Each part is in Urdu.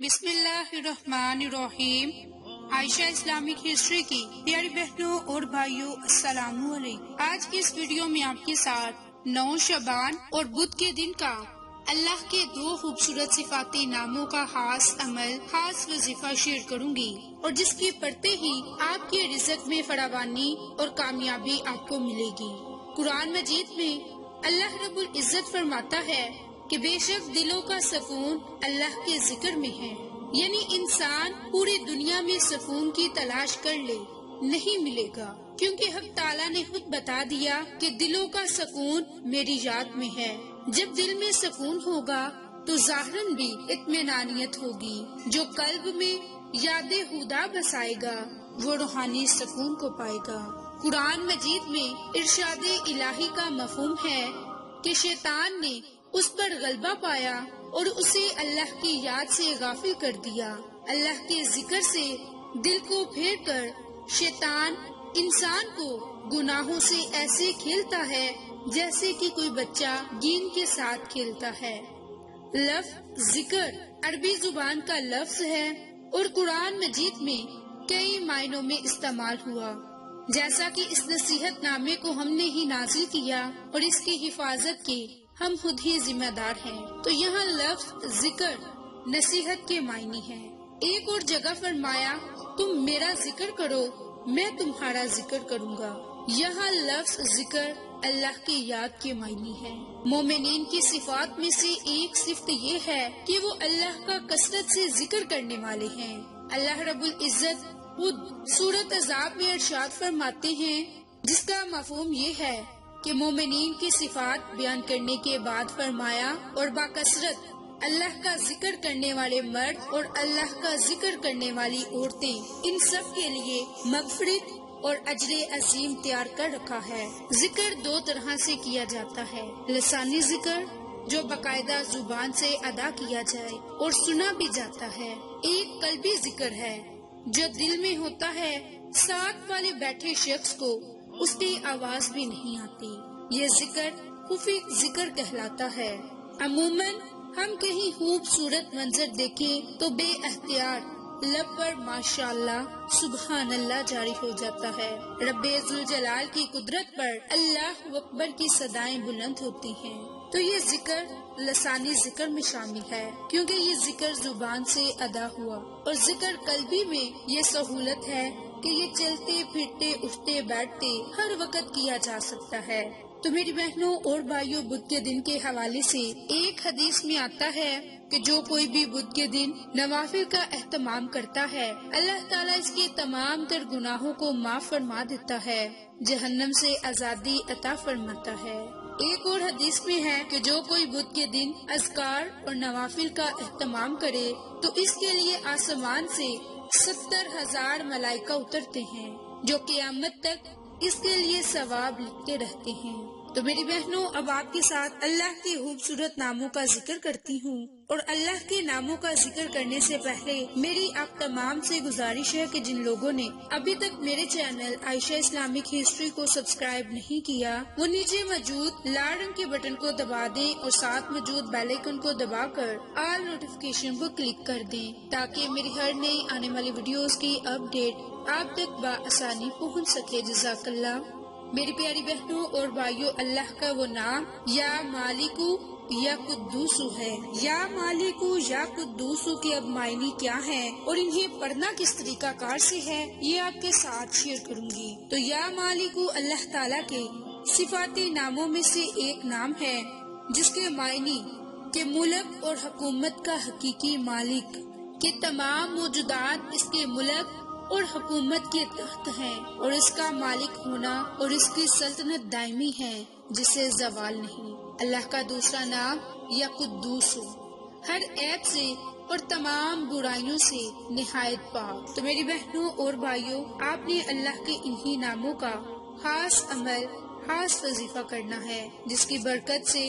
بسم اللہ الرحمن الرحیم۔ عائشہ اسلامک ہسٹری کی پیاری بہنوں اور بھائیوں، السلام علیکم۔ آج کی اس ویڈیو میں آپ کے ساتھ 9 شعبان اور بدھ کے دن کا اللہ کے 2 خوبصورت صفاتی ناموں کا خاص عمل، خاص وظیفہ شیئر کروں گی، اور جس کی پڑھتے ہی آپ کے رزق میں فراوانی اور کامیابی آپ کو ملے گی۔ قرآن مجید میں اللہ رب العزت فرماتا ہے کہ بے شک دلوں کا سکون اللہ کے ذکر میں ہے، یعنی انسان پوری دنیا میں سکون کی تلاش کر لے نہیں ملے گا، کیونکہ حق تعالیٰ نے خود بتا دیا کہ دلوں کا سکون میری یاد میں ہے۔ جب دل میں سکون ہوگا تو ظاہراً بھی اطمینانیت ہوگی۔ جو قلب میں یاد خدا بسائے گا وہ روحانی سکون کو پائے گا۔ قرآن مجید میں ارشاد الہی کا مفہوم ہے کہ شیطان نے اس پر غلبہ پایا اور اسے اللہ کی یاد سے غافل کر دیا۔ اللہ کے ذکر سے دل کو پھیر کر شیطان انسان کو گناہوں سے ایسے کھیلتا ہے جیسے کہ کوئی بچہ گیند کے ساتھ کھیلتا ہے۔ لفظ ذکر عربی زبان کا لفظ ہے اور قرآن مجید میں کئی معنوں میں استعمال ہوا۔ جیسا کہ اس نصیحت نامے کو ہم نے ہی نازل کیا اور اس کی حفاظت کی ہم خود ہی ذمہ دار ہیں، تو یہاں لفظ ذکر نصیحت کے معنی ہے۔ ایک اور جگہ فرمایا تم میرا ذکر کرو میں تمہارا ذکر کروں گا۔ یہاں لفظ ذکر اللہ کی یاد کے معنی ہے۔ مومنین کی صفات میں سے ایک صفت یہ ہے کہ وہ اللہ کا کثرت سے ذکر کرنے والے ہیں۔ اللہ رب العزت خود سورۃ احزاب میں ارشاد فرماتے ہیں، جس کا مفہوم یہ ہے کہ مومنین کی صفات بیان کرنے کے بعد فرمایا اور باکثرت اللہ کا ذکر کرنے والے مرد اور اللہ کا ذکر کرنے والی عورتیں، ان سب کے لیے مغفرت اور اجر عظیم تیار کر رکھا ہے۔ ذکر 2 طرح سے کیا جاتا ہے، لسانی ذکر جو باقاعدہ زبان سے ادا کیا جائے اور سنا بھی جاتا ہے، ایک قلبی ذکر ہے جو دل میں ہوتا ہے، ساتھ والے بیٹھے شخص کو اس کی آواز بھی نہیں آتی، یہ ذکر خفی ذکر کہلاتا ہے۔ عموماً ہم کہیں خوبصورت منظر دیکھیں تو بے اختیار لب پر ماشاءاللہ سبحان اللہ جاری ہو جاتا ہے۔ رب ذوالجلال کی قدرت پر اللہ اکبر کی صدائیں بلند ہوتی ہیں، تو یہ ذکر لسانی ذکر میں شامل ہے، کیونکہ یہ ذکر زبان سے ادا ہوا، اور ذکر قلبی میں یہ سہولت ہے کہ یہ چلتے پھرتے اٹھتے بیٹھتے ہر وقت کیا جا سکتا ہے۔ تو میری بہنوں اور بھائیوں، بدھ کے دن کے حوالے سے ایک حدیث میں آتا ہے کہ جو کوئی بھی بدھ کے دن نوافل کا اہتمام کرتا ہے، اللہ تعالیٰ اس کے تمام تر گناہوں کو معاف فرما دیتا ہے، جہنم سے آزادی عطا فرماتا ہے۔ ایک اور حدیث میں ہے کہ جو کوئی بدھ کے دن اذکار اور نوافل کا اہتمام کرے تو اس کے لیے آسمان سے 70,000 ملائکہ اترتے ہیں جو قیامت تک اس کے لیے ثواب لکھتے رہتے ہیں۔ تو میری بہنوں، اب آپ کے ساتھ اللہ کے خوبصورت ناموں کا ذکر کرتی ہوں، اور اللہ کے ناموں کا ذکر کرنے سے پہلے میری آپ تمام سے گزارش ہے کہ جن لوگوں نے ابھی تک میرے چینل عائشہ اسلامک ہسٹری کو سبسکرائب نہیں کیا، وہ نیچے موجود لال رنگ کے بٹن کو دبا دیں اور ساتھ موجود بیل آئیکن کو دبا کر آل نوٹیفیکیشن کو کلک کر دیں، تاکہ میری ہر نئی آنے والی ویڈیوز کی اپ ڈیٹ آپ تک بآسانی پہنچ سکے۔ جزاک اللہ۔ میری پیاری بہنوں اور بھائیوں، اللہ کا وہ نام یا مالکو یا قدوسو ہے۔ یا مالکو یا قدوسو کے اب معنی کیا ہیں اور انہیں پڑھنا کس طریقہ کار سے ہے، یہ آپ کے ساتھ شیئر کروں گی۔ تو یا مالکو اللہ تعالیٰ کے صفاتی ناموں میں سے ایک نام ہے جس کے معنی کہ ملک اور حکومت کا حقیقی مالک، کہ تمام موجودات اس کے ملک اور حکومت کے تحت ہیں، اور اس کا مالک ہونا اور اس کی سلطنت دائمی ہے جسے زوال نہیں۔ اللہ کا دوسرا نام یا قدوس ہو، ہر عیب سے اور تمام برائیوں سے نہایت پاک۔ تو میری بہنوں اور بھائیوں، آپ نے اللہ کے انہی ناموں کا خاص عمل، خاص وظیفہ کرنا ہے، جس کی برکت سے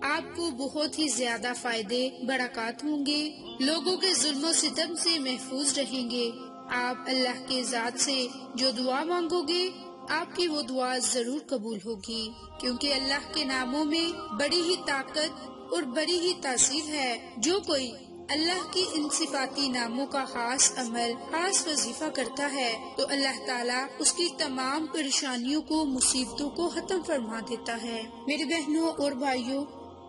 آپ کو بہت ہی زیادہ فائدے برکات ہوں گے، لوگوں کے ظلم و ستم سے محفوظ رہیں گے۔ آپ اللہ کے ذات سے جو دعا مانگو گے آپ کی وہ دعا ضرور قبول ہوگی، کیونکہ اللہ کے ناموں میں بڑی ہی طاقت اور بڑی ہی تاثیر ہے۔ جو کوئی اللہ کی ان صفاتی ناموں کا خاص عمل، خاص وظیفہ کرتا ہے تو اللہ تعالیٰ اس کی تمام پریشانیوں کو، مصیبتوں کو ختم فرما دیتا ہے۔ میرے بہنوں اور بھائیوں،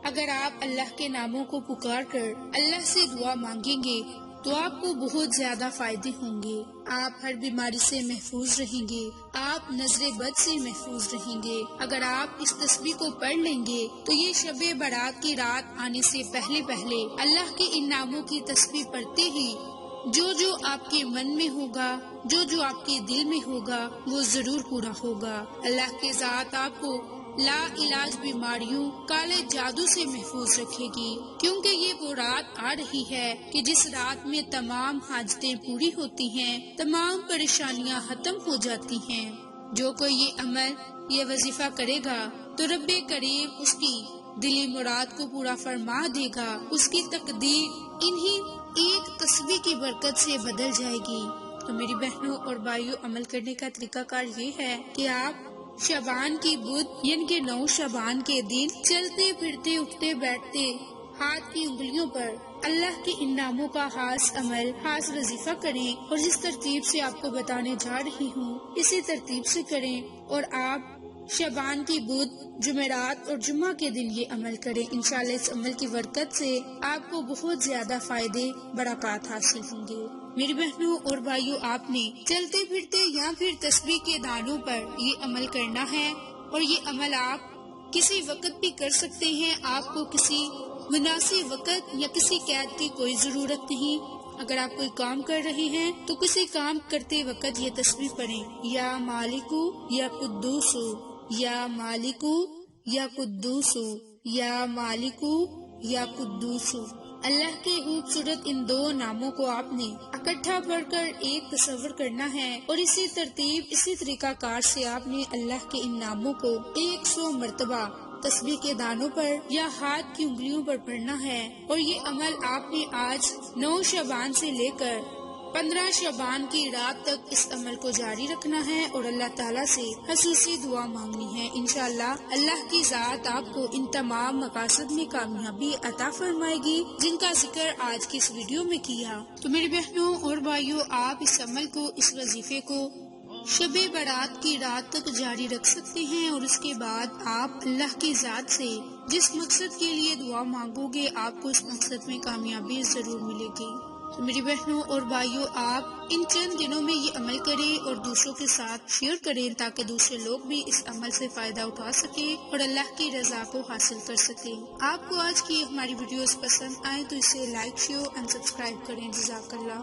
اگر آپ اللہ کے ناموں کو پکار کر اللہ سے دعا مانگیں گے تو آپ کو بہت زیادہ فائدے ہوں گے۔ آپ ہر بیماری سے محفوظ رہیں گے، آپ نظر بد سے محفوظ رہیں گے۔ اگر آپ اس تسبیح کو پڑھ لیں گے تو یہ شب برات کی رات آنے سے پہلے اللہ کے ان ناموں کی تسبیح پڑھتے ہی جو آپ کے من میں ہوگا، جو آپ کے دل میں ہوگا، وہ ضرور پورا ہوگا۔ اللہ کے ذات آپ کو لا علاج بیماریوں، کالے جادو سے محفوظ رکھے گی، کیونکہ یہ وہ رات آ رہی ہے کہ جس رات میں تمام حاجتیں پوری ہوتی ہیں، تمام پریشانیاں ختم ہو جاتی ہیں۔ جو کوئی یہ عمل، یہ وظیفہ کرے گا تو رب کریم اس کی دلی مراد کو پورا فرما دے گا، اس کی تقدیر انہی ایک تسبیح کی برکت سے بدل جائے گی۔ تو میری بہنوں اور بھائیوں، عمل کرنے کا طریقہ کار یہ ہے کہ آپ شعبان کی بدھ یعنی کہ 9 شعبان کے دن چلتے پھرتے اٹھتے بیٹھتے ہاتھ کی انگلیوں پر اللہ کے ان ناموں کا خاص عمل، خاص وظیفہ کریں، اور جس ترتیب سے آپ کو بتانے جا رہی ہوں اسی ترتیب سے کریں، اور آپ شعبان کی بدھ، جمعرات اور جمعہ کے دن یہ عمل کریں۔ انشاءاللہ اس عمل کی برکت سے آپ کو بہت زیادہ فائدے، برکات حاصل ہوں گے۔ میری بہنوں اور بھائیوں، آپ نے چلتے پھرتے یا پھر تسبیح کے دانوں پر یہ عمل کرنا ہے، اور یہ عمل آپ کسی وقت بھی کر سکتے ہیں۔ آپ کو کسی مناسب وقت یا کسی قید کی کوئی ضرورت نہیں۔ اگر آپ کوئی کام کر رہے ہیں تو کسی کام کرتے وقت یہ تسبیح پڑھیں، یا مالکو یا قدوسو، یا مالکو یا قدوسو، یا مالکو یا قدوسو۔ اللہ کے خوبصورت ان 2 ناموں کو آپ نے اکٹھا پڑھ کر ایک تصور کرنا ہے، اور اسی ترتیب، اسی طریقہ کار سے آپ نے اللہ کے ان ناموں کو 100 مرتبہ تسبیح کے دانوں پر یا ہاتھ کی انگلیوں پر پڑھنا ہے۔ اور یہ عمل آپ نے آج 9 شعبان سے لے کر 15 شعبان کی رات تک اس عمل کو جاری رکھنا ہے، اور اللہ تعالیٰ سے خصوصی دعا مانگنی ہے۔ انشاءاللہ اللہ کی ذات آپ کو ان تمام مقاصد میں کامیابی عطا فرمائے گی جن کا ذکر آج کی اس ویڈیو میں کیا۔ تو میرے بہنوں اور بھائیوں، آپ اس عمل کو، اس وظیفے کو شب برات کی رات تک جاری رکھ سکتے ہیں، اور اس کے بعد آپ اللہ کی ذات سے جس مقصد کے لیے دعا مانگو گے، آپ کو اس مقصد میں کامیابی ضرور ملے گی۔ تو میری بہنوں اور بھائیوں، آپ ان چند دنوں میں یہ عمل کریں اور دوسروں کے ساتھ شیئر کریں تاکہ دوسرے لوگ بھی اس عمل سے فائدہ اٹھا سکیں اور اللہ کی رضا کو حاصل کر سکیں۔ آپ کو آج کی ہماری ویڈیوز پسند آئیں تو اسے لائک، شیئر اور سبسکرائب کریں۔ جزاک اللہ۔